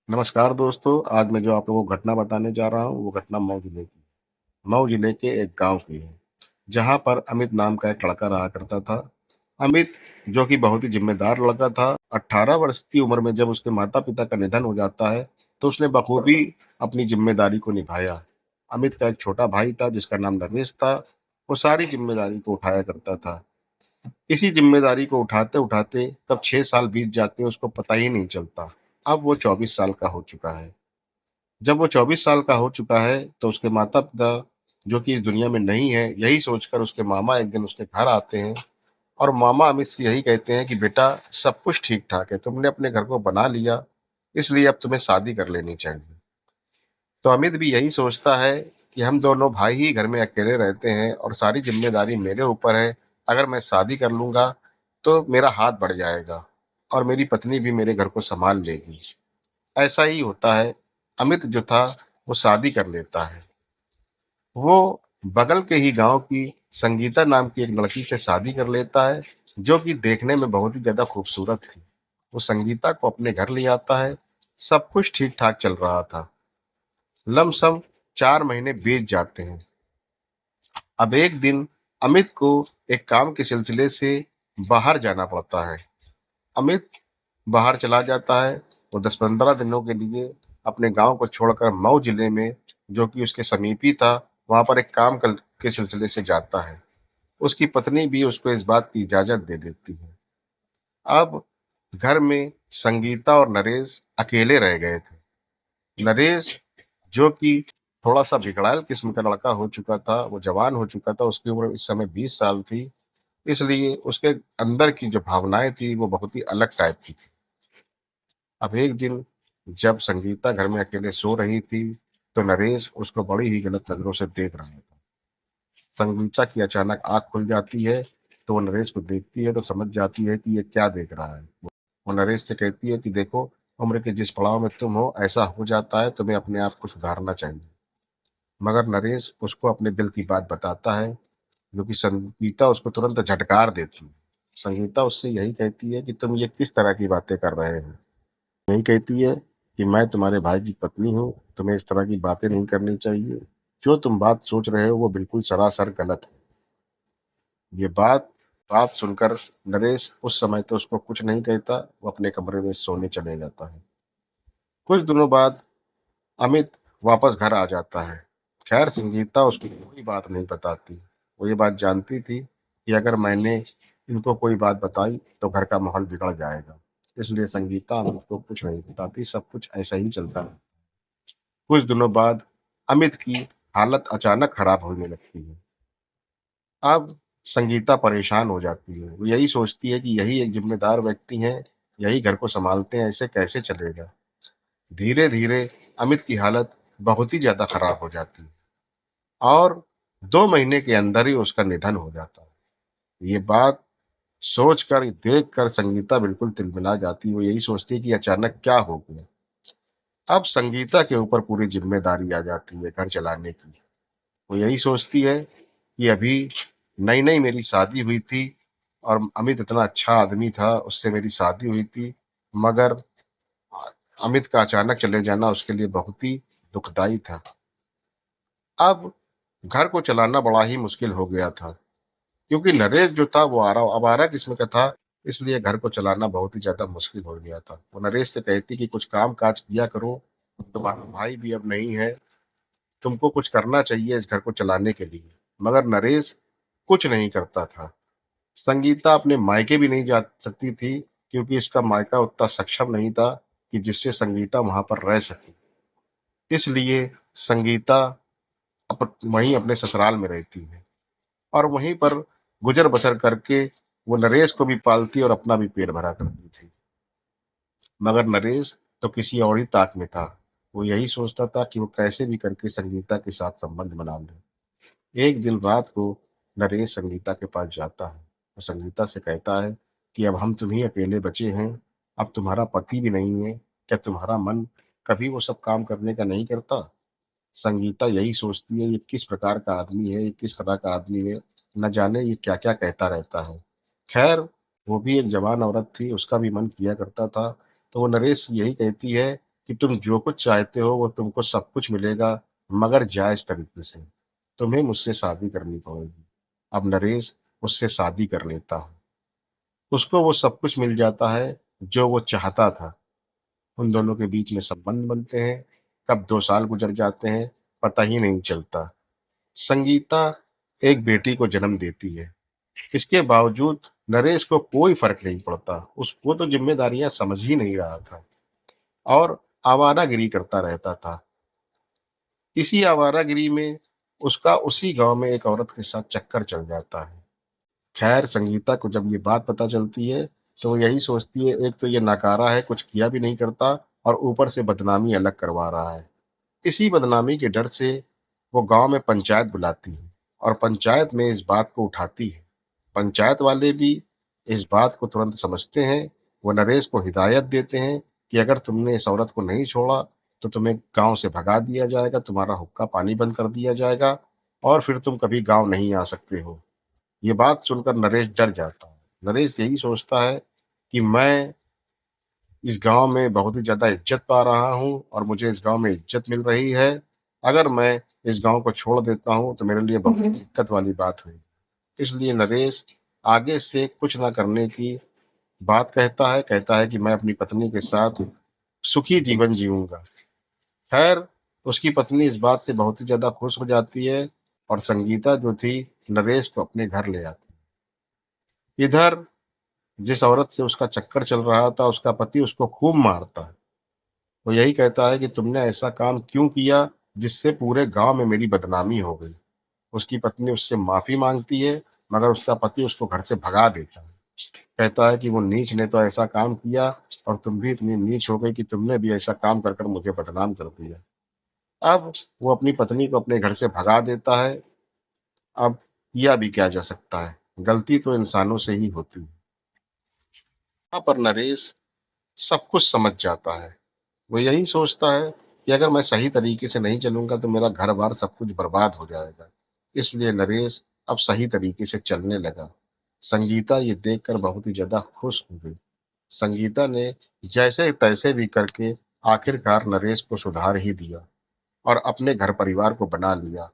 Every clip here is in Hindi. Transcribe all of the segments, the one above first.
नमस्कार दोस्तों, आज मैं जो आप लोगों को घटना बताने जा रहा हूँ, वो घटना मऊ जिले की है। मऊ जिले के एक गाँव की है, जहाँ पर अमित नाम का एक लड़का रहा करता था। अमित जो कि बहुत ही ज़िम्मेदार लड़का था, 18 वर्ष की उम्र में जब उसके माता-पिता का निधन हो जाता है, तो उसने बखूबी अपनी ज़िम्मेदारी को निभाया। अमित का एक छोटा भाई था जिसका नाम नरेश था, वो सारी ज़िम्मेदारी को उठाया करता था। इसी ज़िम्मेदारी को उठाते-उठाते कब 6 साल बीत जाते हैं उसको पता ही नहीं चलता। अब वो 24 साल का हो चुका है। जब वो 24 साल का हो चुका है, तो उसके माता-पिता जो कि इस दुनिया में नहीं है, यही सोचकर उसके मामा एक दिन उसके घर आते हैं और मामा अमित से यही कहते हैं कि बेटा सब कुछ ठीक-ठाक है, तुमने अपने घर को बना लिया, इसलिए अब तुम्हें शादी कर लेनी चाहिए। तो अमित भी यही सोचता है कि हम दोनों भाई ही घर में अकेले रहते हैं और सारी ज़िम्मेदारी मेरे ऊपर है, अगर मैं शादी कर लूँगा, तो मेरा हाथ बढ़ जाएगा और मेरी पत्नी भी मेरे घर को सँभाल लेगी। ऐसा ही होता है, अमित जो था, वो शादी कर लेता है। वो बगल के ही गाँव की संगीता नाम की एक लड़की से शादी कर लेता है, जो कि देखने में बहुत ही ज़्यादा खूबसूरत थी। वो संगीता को अपने घर ले आता है, सब कुछ ठीक-ठाक चल रहा था। लमसम 4 महीने बीत जाते हैं। अब एक दिन अमित को एक काम के सिलसिले से बाहर जाना पड़ता है। अमित बाहर चला जाता है, वो 10-15 दिनों के लिए अपने गाँव को छोड़कर मऊ जिले में, जो कि उसके समीप ही था, वहाँ पर एक काम कल के सिलसिले से जाता है। उसकी पत्नी भी उसको इस बात की इजाज़त दे देती है। अब घर में संगीता और नरेश अकेले रह गए थे। नरेश जो कि थोड़ा-सा बिगड़ैल किस्म का लड़का हो चुका था, वो जवान हो चुका था, उसकी उम्र इस समय 20 साल थी, इसलिए उसके अंदर की जो भावनाएँ थी, वो बहुत ही अलग टाइप की थी। अब एक दिन जब संगीता घर में अकेले सो रही थी, तो नरेश उसको बड़ी ही गलत नज़रों से देख रहा था। संगीता की अचानक आँख खुल जाती है, तो वो नरेश को देखती है तो समझ जाती है कि ये क्या देख रहा है। वो नरेश से कहती है कि देखो, उम्र के जिस पड़ाव में तुम हो, ऐसा हो जाता है, तुम्हें अपने आप को सुधारना चाहिए। मगर नरेश उसको अपने दिल की बात बताता है, जो कि संगीता उसको तुरंत झटकार देती है। संगीता उससे यही कहती है कि तुम ये किस तरह की बातें कर रहे हो? यही कहती है कि मैं तुम्हारे भाई की पत्नी हूँ, तुम्हें इस तरह की बातें नहीं करनी चाहिए। जो तुम बात सोच रहे हो वो बिल्कुल सरासर गलत है। ये बात बात सुनकर नरेश उस समय तो उसको कुछ नहीं कहता, वो अपने कमरे में सोने चले जाता है। कुछ दिनों बाद अमित वापस घर आ जाता है। खैर संगीता उसको कोई बात नहीं बताती। वो ये बात जानती थी कि अगर मैंने इनको कोई बात बताई तो घर का माहौल बिगड़ जाएगा। इसलिए संगीता अमित को कुछ नहीं बताती, सब कुछ ऐसा ही चलता है। कुछ दिनों बाद अमित की हालत अचानक खराब होने लगती है। अब संगीता परेशान हो जाती है। वो यही सोचती है कि यही एक ज़िम्मेदार व्यक्ति हैं, यही घर को सँभालते हैं, ऐसे कैसे चलेगा? धीरे-धीरे अमित की हालत बहुत ही ज़्यादा खराब हो जाती है और 2 महीने के अंदर ही उसका निधन हो जाता है। ये बात सोचकर, देखकर संगीता बिल्कुल तिलमिला जाती है। वो यही सोचती है कि अचानक क्या हो गया? अब संगीता के ऊपर पूरी ज़िम्मेदारी आ जाती है घर चलाने की। वो यही सोचती है कि अभी नई-नई मेरी शादी हुई थी और अमित इतना अच्छा आदमी था, उससे मेरी शादी हुई थी, मगर अमित का अचानक चले जाना उसके लिए बहुत ही दुखदाई था। अब घर को चलाना बड़ा ही मुश्किल हो गया था, क्योंकि नरेश जो था वो आवारा किस्म का था, इसलिए घर को चलाना बहुत ही ज़्यादा मुश्किल हो गया था। वो नरेश से कहती कि कुछ काम-काज किया करो, तुम्हारा भाई भी अब नहीं है, तुमको कुछ करना चाहिए इस घर को चलाने के लिए। मगर नरेश कुछ नहीं करता था। संगीता अपने मायके भी नहीं जा सकती थी, क्योंकि इसका मायका उतना सक्षम नहीं था कि जिससे संगीता वहाँ पर रह सके। इसलिए संगीता वहीं अपने ससुराल में रहती है और वहीं पर गुज़र-बसर करके वो नरेश को भी पालती और अपना भी पेट भरा करती थी। मगर नरेश तो किसी और ही ताक में था। वो यही सोचता था कि वो कैसे भी करके संगीता के साथ संबंध बना ले। एक दिन रात को नरेश संगीता के पास जाता है। वो संगीता से कहता है कि अब हम तुम ही अकेले बचे हैं, अब तुम्हारा पति भी नहीं है, क्या तुम्हारा मन कभी वो सब काम करने का नहीं करता? संगीता यही सोचती है ये किस प्रकार का आदमी है, ये किस तरह का आदमी है, न जाने ये क्या-क्या कहता रहता है। ख़ैर वो भी एक जवान औरत थी, उसका भी मन किया करता था, तो वो नरेश से यही कहती है कि तुम जो कुछ चाहते हो वो तुमको सब कुछ मिलेगा, मगर जायज़ तरीके से। तुम्हें मुझसे शादी करनी पड़ेगी। अब नरेश उससे शादी कर लेता है। उसको वो सब कुछ मिल जाता है जो वो चाहता था। उन दोनों के बीच में संबंध बनते हैं। कब 2 साल गुज़र जाते हैं, पता ही नहीं चलता। संगीता एक बेटी को जन्म देती है। इसके बावजूद नरेश को कोई फ़र्क नहीं पड़ता। वो तो ज़िम्मेदारियाँ समझ ही नहीं रहा था और आवारागिरी करता रहता था। इसी आवारागिरी में उसका उसी गाँव में एक औरत के साथ चक्कर चल जाता है। खैर संगीता को जब ये बात पता चलती है, तो वो यही सोचती है, एक तो ये नकारा है, कुछ किया भी नहीं करता और ऊपर से बदनामी अलग करवा रहा है। इसी बदनामी के डर से वो गाँव में पंचायत बुलाती है और पंचायत में इस बात को उठाती है। पंचायत वाले भी इस बात को तुरंत समझते हैं। वो नरेश को हिदायत देते हैं कि अगर तुमने इस औरत को नहीं छोड़ा, तो तुम्हें गाँव से भगा दिया जाएगा, तुम्हारा हुक्का पानी बंद कर दिया जाएगा और फिर तुम कभी गाँव नहीं आ सकते हो। ये बात सुनकर नरेश डर जाता है। नरेश यही सोचता है कि मैं इस गाँव में बहुत ही ज़्यादा इज़्ज़त पा रहा हूँ और मुझे इस गाँव में इज़्ज़त मिल रही है। अगर मैं इस गाँव को छोड़ देता हूँ तो मेरे लिए बहुत दिक्कत वाली बात हुई। इसलिए नरेश आगे से कुछ ना करने की बात कहता है कि मैं अपनी पत्नी के साथ सुखी जीवन जीऊँगा। खैर उसकी पत्नी इस बात से बहुत ही ज़्यादा खुश हो जाती है और संगीता जो थी नरेश को अपने घर ले आती है। इधर जिस औरत से उसका चक्कर चल रहा था, उसका पति उसको खूब मारता है। वो यही कहता है कि तुमने ऐसा काम क्यों किया जिससे पूरे गाँव में मेरी बदनामी हो गई। उसकी पत्नी उससे माफ़ी माँगती है, मगर उसका पति उसको घर से भगा देता है। कहता है कि वो नीच ने तो ऐसा काम किया और तुम भी इतनी नीच हो गई कि तुमने भी ऐसा काम कर मुझे बदनाम कर दिया। अब वो अपनी पत्नी को अपने घर से भगा देता है। अब किया भी क्या जा सकता है? गलती तो इंसानों से ही होती है। यहाँ पर नरेश सब कुछ समझ जाता है। वो यही सोचता है कि अगर मैं सही तरीके से नहीं चलूँगा तो मेरा घर-बार सब कुछ बर्बाद हो जाएगा। इसलिए नरेश अब सही तरीके से चलने लगा। संगीता ये देखकर बहुत ही ज़्यादा खुश हो गई। संगीता ने जैसे-तैसे भी करके आखिरकार नरेश को सुधार ही दिया और अपने घर परिवार को बना लिया।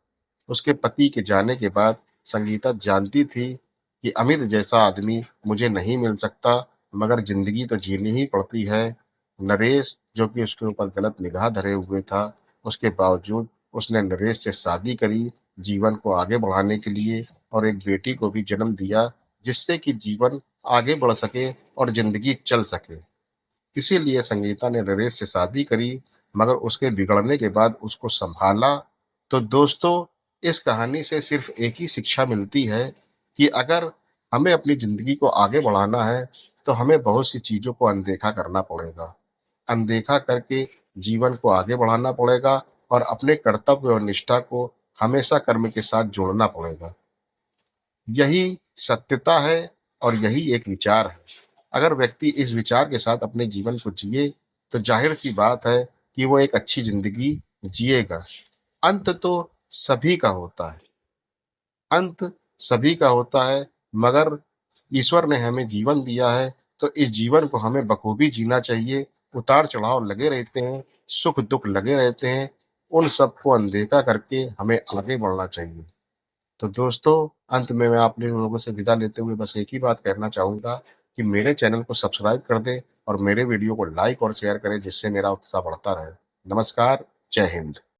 उसके पति के जाने के बाद संगीता जानती थी कि अमित जैसा आदमी मुझे नहीं मिल सकता, मगर ज़िंदगी तो जीनी ही पड़ती है। नरेश जो कि उसके ऊपर गलत निगाह धरे हुए था, उसके बावजूद उसने नरेश से शादी करी, जीवन को आगे बढ़ाने के लिए और एक बेटी को भी जन्म दिया, जिससे कि जीवन आगे बढ़ सके और ज़िंदगी चल सके। इसीलिए संगीता ने नरेश से शादी करी, मगर उसके बिगड़ने के बाद उसको सँभाला। तो दोस्तों, इस कहानी से सिर्फ़ एक ही शिक्षा मिलती है कि अगर हमें अपनी ज़िंदगी को आगे बढ़ाना है, तो हमें बहुत सी चीज़ों को अनदेखा करना पड़ेगा। अनदेखा करके जीवन को आगे बढ़ाना पड़ेगा और अपने कर्तव्य और निष्ठा को हमेशा कर्म के साथ जोड़ना पड़ेगा। यही सत्यता है और यही एक विचार है। अगर व्यक्ति इस विचार के साथ अपने जीवन को जिए, तो ज़ाहिर-सी बात है कि वो एक अच्छी ज़िंदगी जिएगा। अंत तो सभी का होता है, अंत सभी का होता है, मगर ईश्वर ने हमें जीवन दिया है, तो इस जीवन को हमें बखूबी जीना चाहिए। उतार-चढ़ाव लगे रहते हैं, सुख-दुःख लगे रहते हैं, उन सबको अनदेखा करके हमें आगे बढ़ना चाहिए। तो दोस्तों, अंत में मैं आप लोगों से विदा लेते हुए बस एक ही बात कहना चाहूँगा कि मेरे चैनल को सब्सक्राइब कर दें और मेरे वीडियो को लाइक और शेयर करें, जिससे मेरा उत्साह बढ़ता रहे। नमस्कार, जय हिंद।